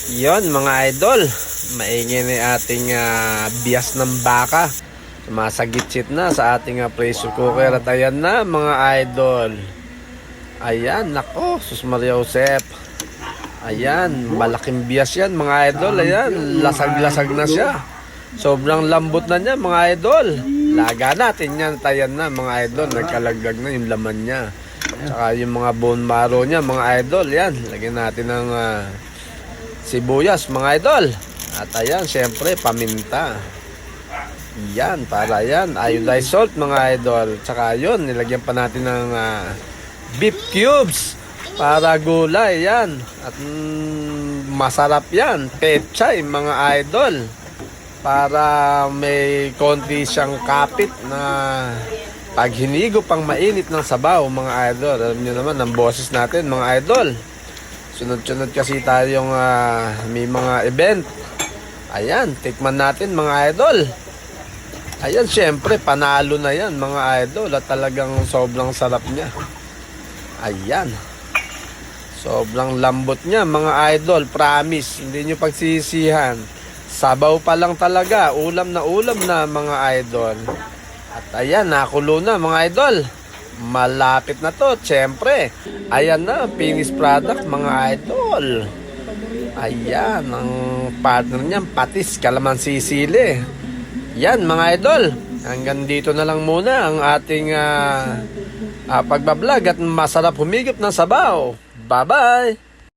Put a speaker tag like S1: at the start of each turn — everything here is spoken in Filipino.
S1: Yon mga idol, maingay na ating bias ng baka. Sumasagitsit na sa ating pressure cooker. At ayan na mga idol. Ayan, nako, sus Maria Josep. Ayan, malaking bias yan mga idol. Ayan, lasag-lasag na siya. Sobrang lambot na niya mga idol. Laga natin yan, tayan na mga idol. Nagkalaglag na yung laman niya. Tsaka yung mga bone marrow niya mga idol. Yan, lagyan natin ng sibuyas mga idol. At ayan, syempre paminta. Yan, para yan iodized salt mga idol. Tsaka yun, nilagyan pa natin ng beef cubes para gulay. Yan. At masarap yan, pechay mga idol. Para may konti siyang kapit na pag hinigo pang mainit ng sabaw mga idol. Alam nyo naman ang boses natin mga idol. Sunod-sunod kasi tayong may mga event. Ayan, tikman natin mga idol. Ayan, syempre panalo na yan mga idol. At talagang sobrang sarap niya. Ayan. Sobrang lambot niya mga idol. Promise, hindi nyo pagsisihan. Sabaw pa lang talaga. Ulam na mga idol. At ayan, nakulo na mga idol. Malapit na to, syempre. Ayan na, finished product mga idol. Ayan, ang partner niyan, patis, kalamansi, sili. Yan mga idol. Hanggang dito na lang muna ang ating pagbablog at masarap humigop ng sabaw. Bye-bye!